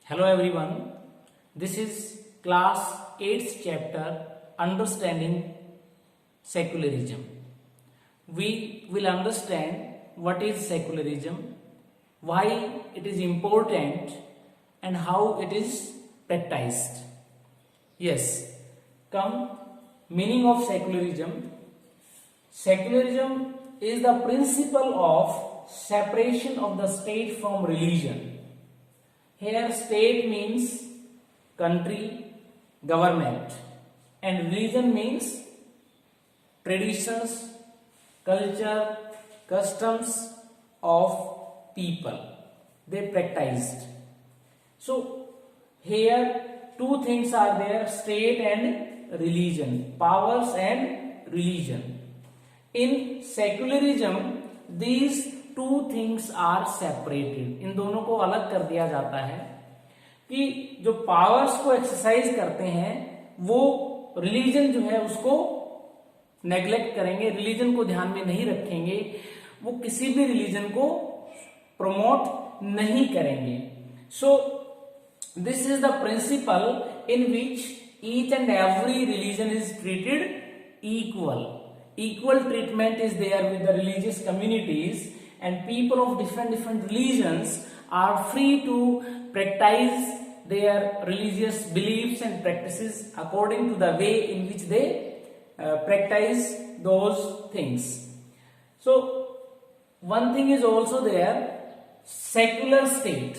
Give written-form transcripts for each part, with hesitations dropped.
Hello everyone, this is class 8th chapter Understanding Secularism. We will understand what is secularism, why it is important and how it is practiced. Yes, come, meaning of secularism. Secularism is the principle of separation of the state from religion. Here state means country, government, and religion means traditions, culture, customs of people they practiced. So here two things are there, state and religion, powers and religion. In secularism these two things are separated, इन दोनों को अलग कर दिया जाता है कि जो पावर्स को एक्सरसाइज करते हैं वो रिलीजन जो है उसको नेग्लेक्ट करेंगे, रिलीजन को ध्यान में नहीं रखेंगे, वो किसी भी रिलीजन को प्रमोट नहीं करेंगे. So this is the principle in which each and every religion is treated equal treatment is there with the religious communities, and people of different religions are free to practice their religious beliefs and practices according to the way in which they practice those things. So one thing is also there, secular state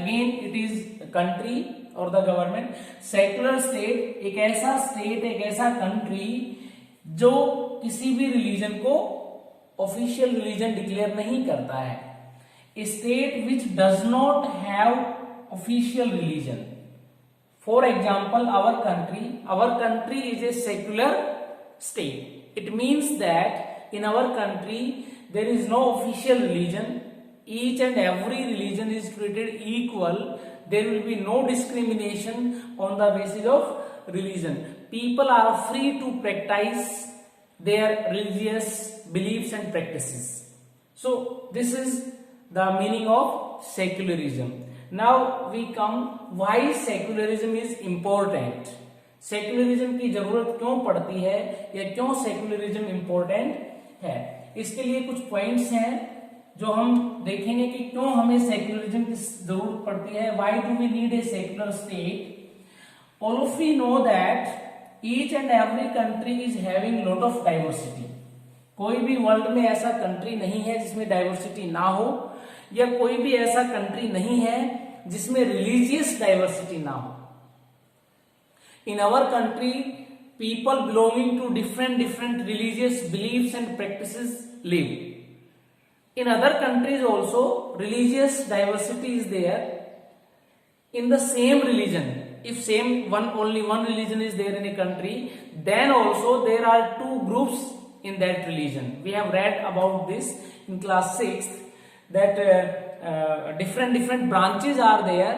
again it is a country और the government. Secular state एक ऐसा state, एक ऐसा country जो किसी भी religion को official religion declare नहीं करता है. State which does not have official religion. For example our country is a secular state. It means that in our country there is no official religion. Each and every religion is treated equal. There will be no discrimination on the basis of religion. People are free to practice their religious beliefs and practices. So this is the meaning of secularism. Now we come why secularism is important. Secularism की जरूरत क्यों पड़ती है या क्यों secularism important है, इसके लिए कुछ पॉइंट्स हैं जो हम देखेंगे कि क्यों हमें सेक्युलरिज्म की जरूरत पड़ती है. Why do we need a secular state? All of we know that each and every country is having lot of diversity. कोई भी वर्ल्ड में ऐसा कंट्री नहीं है जिसमें डाइवर्सिटी ना हो, या कोई भी ऐसा कंट्री नहीं है जिसमें रिलीजियस डाइवर्सिटी ना हो. In our country people belonging to different religious believes and practices live. In other countries also religious diversity is there in the same religion. If only one religion is there in a country, then also there are two groups in that religion. We have read about this in class 6 that different branches are there.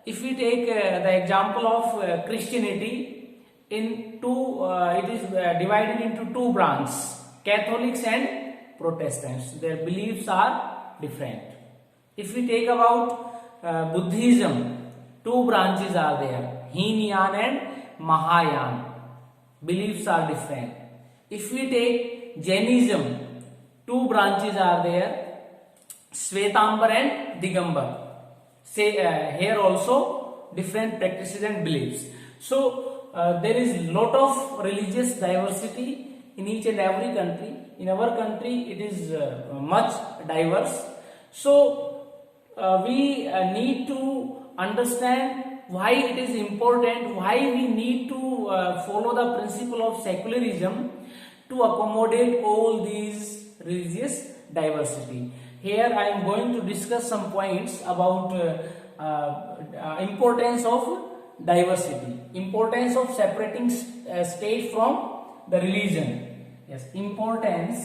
If we take the example of Christianity, it is divided into two branches, Catholics and Protestants. Their beliefs are different. If we take about Buddhism, two branches are there, Hinayan and Mahayana. Beliefs are different. If we take Jainism, two branches are there, Svetambar and Digambar. Here also different practices and beliefs. So there is lot of religious diversity in each and every country. In our country it is much diverse. So we need to understand why it is important, why we need to follow the principle of secularism to accommodate all these religious diversity. Here I am going to discuss some points about importance of diversity, importance of separating state from the religion. Yes, importance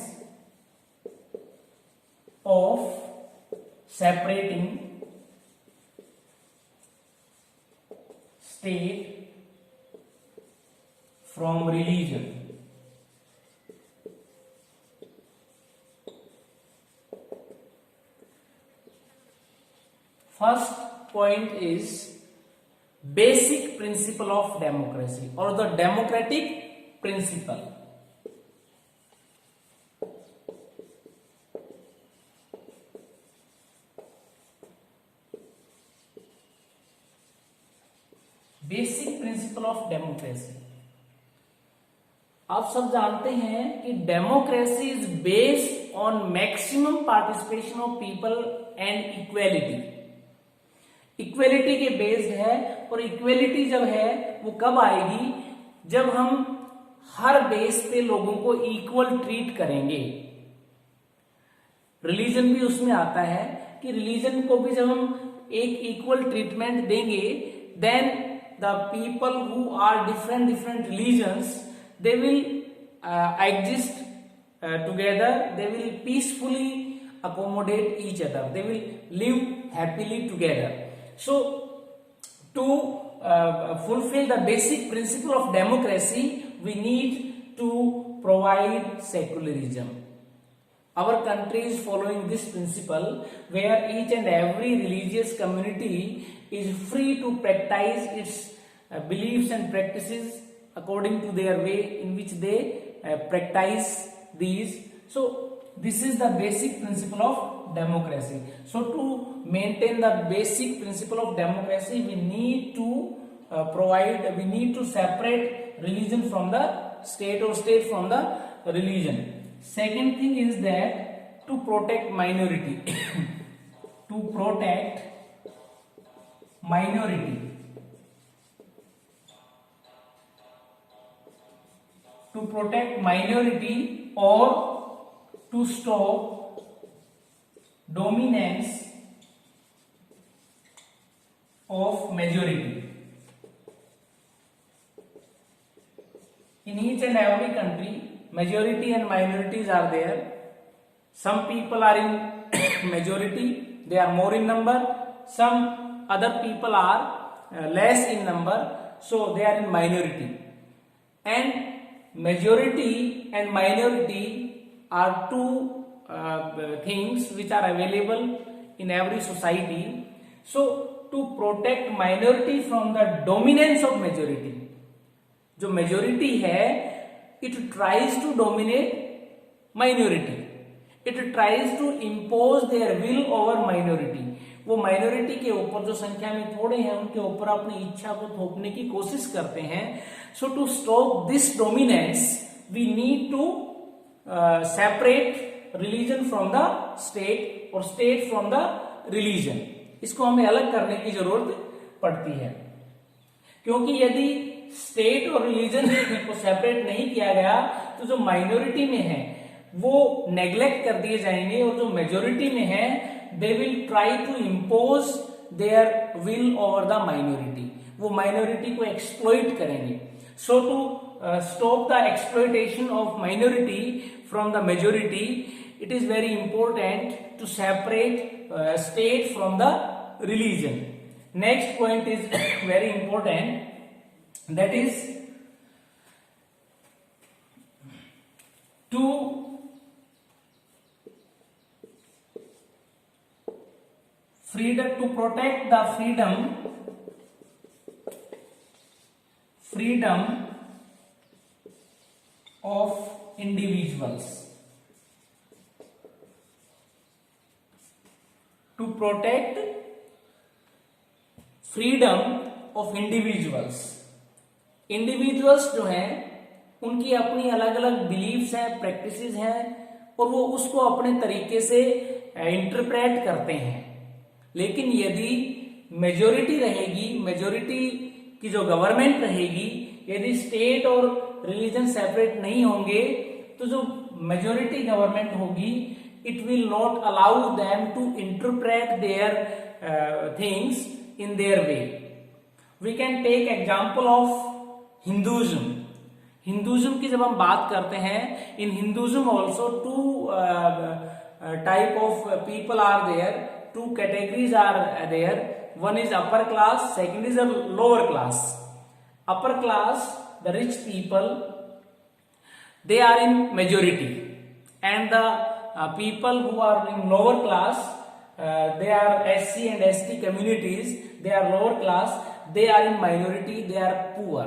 of separating state from religion. first point is basic principle of democracy or the democratic principle. Basic principle of democracy. आप सब जानते हैं कि democracy is based on maximum participation of people and equality. Equality के based है, और equality जब है वो कब आएगी, जब हम हर बेस पे लोगों को इक्वल ट्रीट करेंगे। रिलीजन भी उसमें आता है कि रिलीजन को भी जब हम एक इक्वल ट्रीटमेंट देंगे, then the people who are different religions, they will exist together, they will peacefully accommodate each other, they will live happily together. So to fulfill the basic principle of democracy, we need to provide secularism. Our country is following this principle, where each and every religious community is free to practice its beliefs and practices according to their way in which they practice these. So this is the basic principle of democracy. So to maintain the basic principle of democracy, we need to we need to separate religion from the state or state from the religion. Second thing is that to protect minority to protect minority, to protect minority or to stop dominance of majority. In each and every country, majority and minorities are there. Some people are in majority, they are more in number. Some other people are less in number, so they are in minority. And majority and minority are two things which are available in every society. So to protect minority from the dominance of majority, जो majority है, it tries to dominate minority, it tries to impose their will over minority. वो minority के ऊपर, जो संख्या में थोड़े हैं, उनके ऊपर अपनी इच्छा को थोपने की कोशिश करते हैं. So to stop this dominance we need to separate religion from the state और स्टेट फ्रॉम द रिलीजन. इसको हमें अलग करने की जरूरत पड़ती है, क्योंकि यदि स्टेट और रिलीजन को सेपरेट नहीं किया गया तो जो माइनॉरिटी में है वो नेग्लेक्ट कर दिए जाएंगे, और जो मेजोरिटी में है they will try to impose their will over the minority. वो माइनॉरिटी को एक्सप्लॉइट करेंगे. So to stop the exploitation of minority from the majority, it is very important to separate state from the religion. Next point is very important, that is to protect the freedom of individuals. To protect freedom of individuals. Individuals जो हैं उनकी अपनी अलग अलग beliefs हैं, practices हैं, और वो उसको अपने तरीके से इंटरप्रेट करते हैं. लेकिन यदि मेजोरिटी रहेगी, मेजोरिटी की जो गवर्नमेंट रहेगी, यदि स्टेट और रिलीजन सेपरेट नहीं होंगे तो जो मेजोरिटी गवर्नमेंट होगी, it will not allow them to interpret their things in their way. We can take example of Hinduism. Hinduism की जब हम बात करते हैं, in Hinduism also two type of people are there, two categories are there. One is upper class, second is a lower class. Upper class, the rich people, they are in majority, and the people who are in lower class, they are SC and ST communities, they are lower class, they are in minority, they are poor.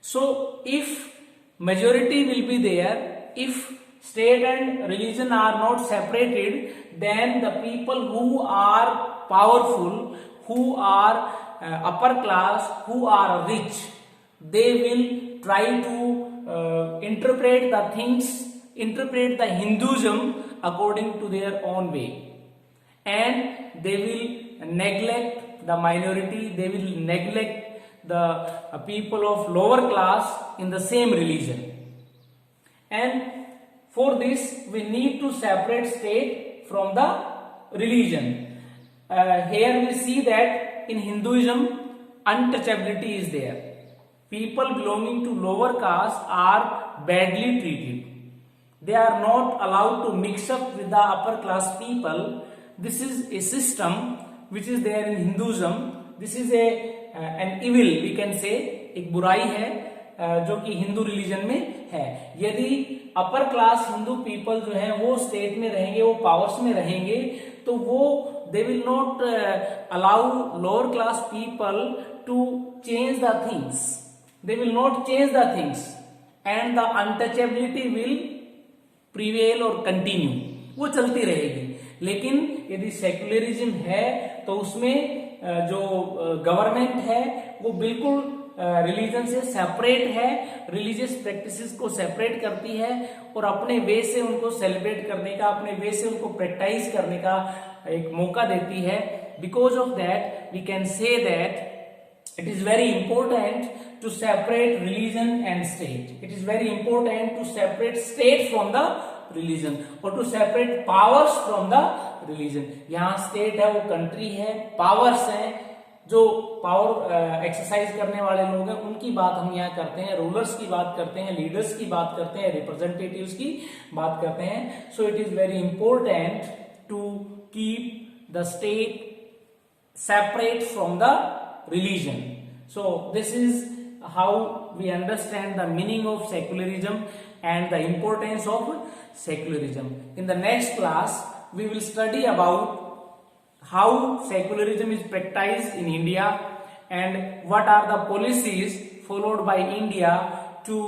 So if majority will be there, if state and religion are not separated, then the people who are powerful, who are upper class, who are rich, they will try to interpret the things, interpret the Hinduism according to their own way, and they will neglect the minority, they will neglect the people of lower class in the same religion. And for this we need to separate state from the religion. Here we see that in Hinduism untouchability is there. People belonging to lower caste are badly treated. They are not allowed to mix up with the upper class people. This is a system which is there in Hinduism. This is an evil, we can say, एक बुराई है जो कि Hindu religion में है. यदि upper class Hindu people जो है वो स्टेट में रहेंगे, वो पावर्स में रहेंगे, तो वो they will not allow lower class people to change the things. They will not change the things, and the untouchability will prevail or continue. वो चलती रहेगी. लेकिन यदि सेक्युलरिज्म है तो उसमें जो गवर्नमेंट है वो बिल्कुल रिलीजन से सेपरेट है, रिलीजियस प्रैक्टिसेस को सेपरेट करती है और अपने वे से उनको सेलिब्रेट करने का, अपने वे से उनको प्रैक्टिस करने का एक मौका देती है. Because of that we can say that it is very important to separate religion and state. It is very important to separate state from the religion or to separate powers from the religion. यहाँ state है, वो country है, powers हैं, जो power exercise करने वाले लोग हैं उनकी बात हम यहाँ करते हैं, रूलर्स की बात करते हैं, लीडर्स की बात करते हैं, रिप्रेजेंटेटिव्स की बात करते हैं. So it is very important to keep the state separate from the religion. So this is how we understand the meaning of secularism and the importance of secularism. In the next class we will study about how secularism is practiced in India and what are the policies followed by India to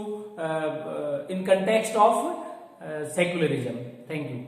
in context of secularism. Thank you.